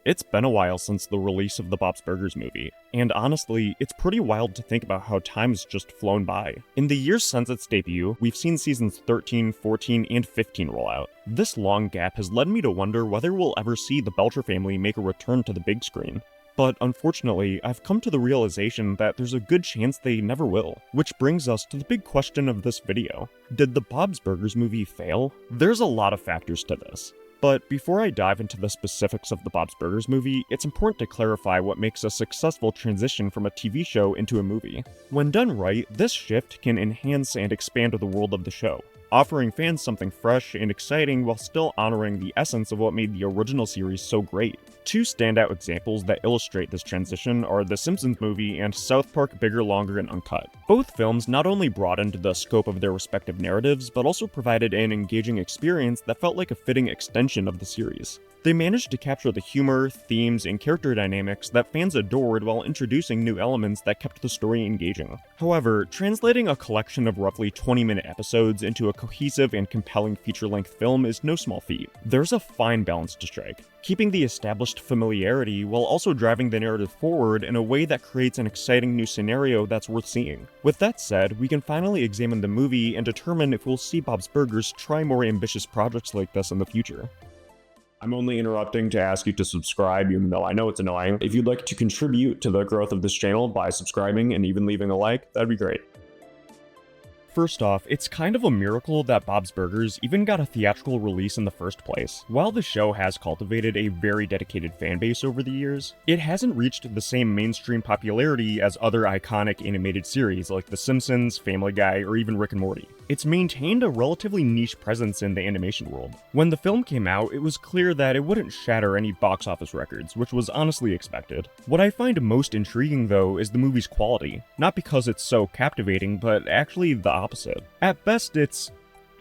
It's been a while since the release of the Bob's Burgers movie, and honestly, it's pretty wild to think about how time's just flown by. In the years since its debut, we've seen seasons 13, 14, and 15 roll out. This long gap has led me to wonder whether we'll ever see the Belcher family make a return to the big screen. But unfortunately, I've come to the realization that there's a good chance they never will. Which brings us to the big question of this video. Did the Bob's Burgers movie fail? There's a lot of factors to this. But before I dive into the specifics of the Bob's Burgers movie, it's important to clarify what makes a successful transition from a TV show into a movie. When done right, this shift can enhance and expand the world of the show, offering fans something fresh and exciting while still honoring the essence of what made the original series so great. Two standout examples that illustrate this transition are The Simpsons movie and South Park Bigger, Longer, and Uncut. Both films not only broadened the scope of their respective narratives, but also provided an engaging experience that felt like a fitting extension of the series. They managed to capture the humor, themes, and character dynamics that fans adored while introducing new elements that kept the story engaging. However, translating a collection of roughly 20-minute episodes into a cohesive and compelling feature-length film is no small feat. There's a fine balance to strike, keeping the established familiarity while also driving the narrative forward in a way that creates an exciting new scenario that's worth seeing. With that said, we can finally examine the movie and determine if we'll see Bob's Burgers try more ambitious projects like this in the future. I'm only interrupting to ask you to subscribe, even though I know it's annoying. If you'd like to contribute to the growth of this channel by subscribing and even leaving a like, that'd be great. First off, it's kind of a miracle that Bob's Burgers even got a theatrical release in the first place. While the show has cultivated a very dedicated fan base over the years, it hasn't reached the same mainstream popularity as other iconic animated series like The Simpsons, Family Guy, or even Rick and Morty. It's maintained a relatively niche presence in the animation world. When the film came out, it was clear that it wouldn't shatter any box office records, which was honestly expected. What I find most intriguing though is the movie's quality. Not because it's so captivating, but actually the opposite. At best, it's,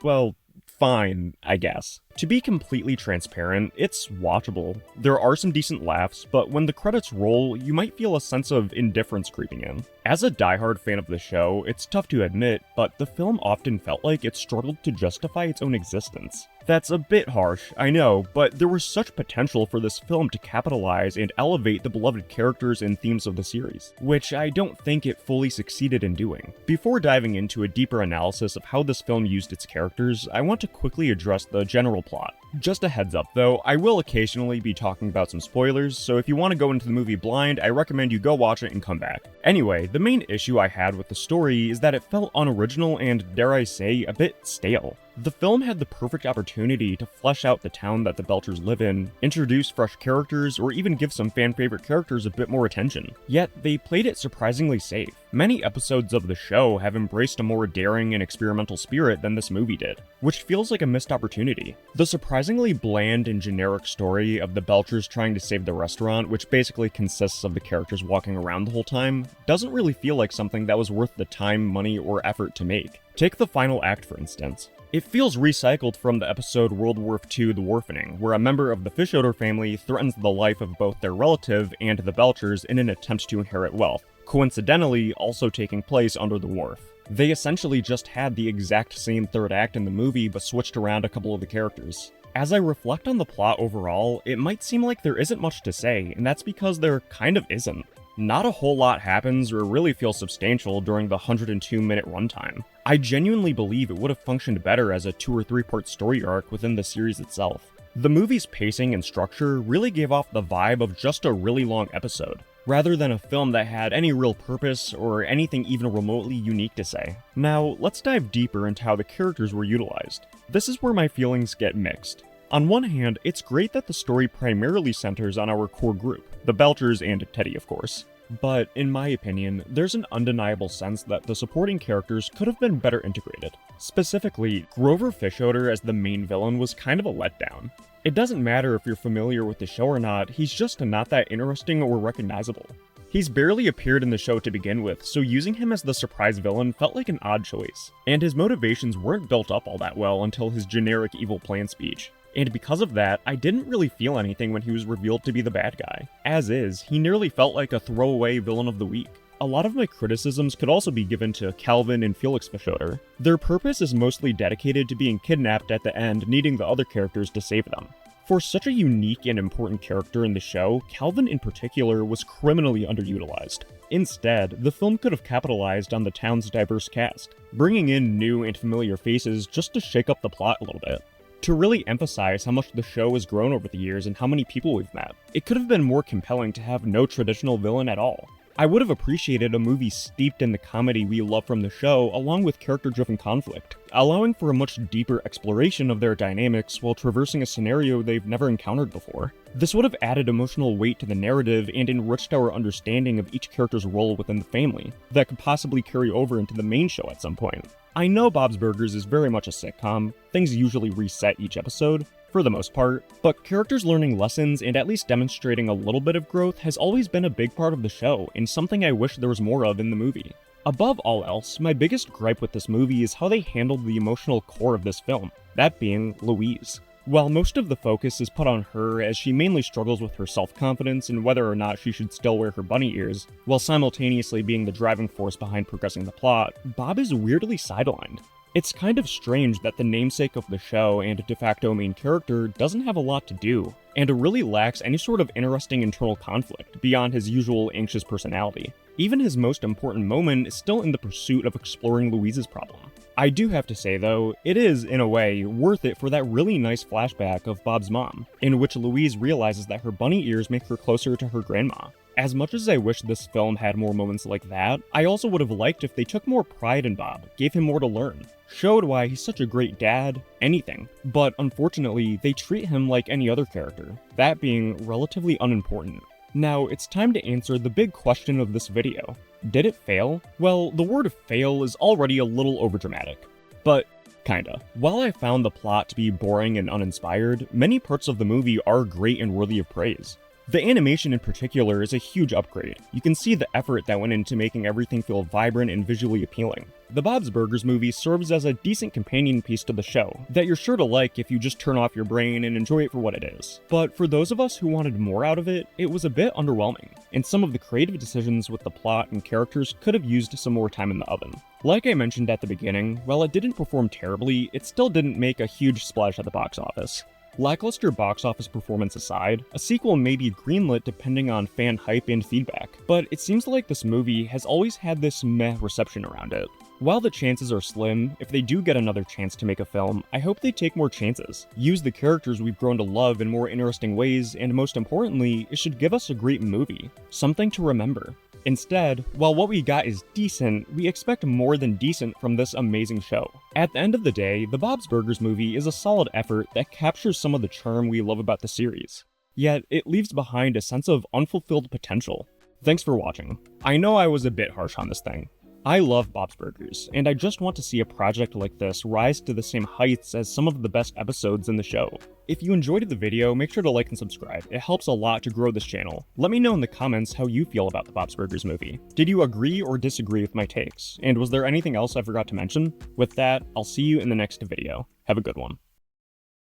well, fine, I guess. To be completely transparent, it's watchable. There are some decent laughs, but when the credits roll, you might feel a sense of indifference creeping in. As a diehard fan of the show, it's tough to admit, but the film often felt like it struggled to justify its own existence. That's a bit harsh, I know, but there was such potential for this film to capitalize and elevate the beloved characters and themes of the series, which I don't think it fully succeeded in doing. Before diving into a deeper analysis of how this film used its characters, I want to quickly address the general plot. Just a heads up though, I will occasionally be talking about some spoilers, so if you want to go into the movie blind, I recommend you go watch it and come back. Anyway, the main issue I had with the story is that it felt unoriginal and, dare I say, a bit stale. The film had the perfect opportunity to flesh out the town that the Belchers live in, introduce fresh characters, or even give some fan-favorite characters a bit more attention. Yet, they played it surprisingly safe. Many episodes of the show have embraced a more daring and experimental spirit than this movie did, which feels like a missed opportunity. The surprisingly bland and generic story of the Belchers trying to save the restaurant, which basically consists of the characters walking around the whole time, doesn't really feel like something that was worth the time, money, or effort to make. Take the final act, for instance. It feels recycled from the episode World War II: The Wharfening, where a member of the Fischoeder family threatens the life of both their relative and the Belchers in an attempt to inherit wealth, coincidentally also taking place under the wharf. They essentially just had the exact same third act in the movie but switched around a couple of the characters. As I reflect on the plot overall, it might seem like there isn't much to say, and that's because there kind of isn't. Not a whole lot happens or really feels substantial during the 102-minute runtime. I genuinely believe it would have functioned better as a 2 or 3 part story arc within the series itself. The movie's pacing and structure really gave off the vibe of just a really long episode, rather than a film that had any real purpose or anything even remotely unique to say. Now, let's dive deeper into how the characters were utilized. This is where my feelings get mixed. On one hand, it's great that the story primarily centers on our core group, the Belchers and Teddy, of course. But, in my opinion, there's an undeniable sense that the supporting characters could have been better integrated. Specifically, Grover Fischoeder as the main villain was kind of a letdown. It doesn't matter if you're familiar with the show or not, he's just not that interesting or recognizable. He's barely appeared in the show to begin with, so using him as the surprise villain felt like an odd choice. And his motivations weren't built up all that well until his generic evil plan speech. And because of that, I didn't really feel anything when he was revealed to be the bad guy. As is, he nearly felt like a throwaway villain of the week. A lot of my criticisms could also be given to Calvin and Felix Fischoeder. Their purpose is mostly dedicated to being kidnapped at the end, needing the other characters to save them. For such a unique and important character in the show, Calvin in particular was criminally underutilized. Instead, the film could have capitalized on the town's diverse cast, bringing in new and familiar faces just to shake up the plot a little bit. To really emphasize how much the show has grown over the years and how many people we've met, it could have been more compelling to have no traditional villain at all. I would have appreciated a movie steeped in the comedy we love from the show along with character-driven conflict, allowing for a much deeper exploration of their dynamics while traversing a scenario they've never encountered before. This would have added emotional weight to the narrative and enriched our understanding of each character's role within the family, that could possibly carry over into the main show at some point. I know Bob's Burgers is very much a sitcom, things usually reset each episode, for the most part, but characters learning lessons and at least demonstrating a little bit of growth has always been a big part of the show and something I wish there was more of in the movie. Above all else, my biggest gripe with this movie is how they handled the emotional core of this film, that being Louise. While most of the focus is put on her as she mainly struggles with her self-confidence and whether or not she should still wear her bunny ears, while simultaneously being the driving force behind progressing the plot, Bob is weirdly sidelined. It's kind of strange that the namesake of the show and de facto main character doesn't have a lot to do, and really lacks any sort of interesting internal conflict beyond his usual anxious personality. Even his most important moment is still in the pursuit of exploring Louise's problem. I do have to say though, it is, in a way, worth it for that really nice flashback of Bob's mom, in which Louise realizes that her bunny ears make her closer to her grandma. As much as I wish this film had more moments like that, I also would have liked if they took more pride in Bob, gave him more to learn, showed why he's such a great dad, anything. But unfortunately, they treat him like any other character, that being relatively unimportant. Now, it's time to answer the big question of this video. Did it fail? Well, the word fail is already a little overdramatic. But kinda. While I found the plot to be boring and uninspired, many parts of the movie are great and worthy of praise. The animation in particular is a huge upgrade. You can see the effort that went into making everything feel vibrant and visually appealing. The Bob's Burgers movie serves as a decent companion piece to the show that you're sure to like if you just turn off your brain and enjoy it for what it is. But for those of us who wanted more out of it, it was a bit underwhelming, and some of the creative decisions with the plot and characters could have used some more time in the oven. Like I mentioned at the beginning, while it didn't perform terribly, it still didn't make a huge splash at the box office. Lackluster box office performance aside, a sequel may be greenlit depending on fan hype and feedback, but it seems like this movie has always had this meh reception around it. While the chances are slim, if they do get another chance to make a film, I hope they take more chances, use the characters we've grown to love in more interesting ways, and most importantly, it should give us a great movie, something to remember. Instead, while what we got is decent, we expect more than decent from this amazing show. At the end of the day, the Bob's Burgers movie is a solid effort that captures some of the charm we love about the series. Yet, it leaves behind a sense of unfulfilled potential. Thanks for watching. I know I was a bit harsh on this thing. I love Bob's Burgers, and I just want to see a project like this rise to the same heights as some of the best episodes in the show. If you enjoyed the video, make sure to like and subscribe. It helps a lot to grow this channel. Let me know in the comments how you feel about the Bob's Burgers movie. Did you agree or disagree with my takes? And was there anything else I forgot to mention? With that, I'll see you in the next video. Have a good one.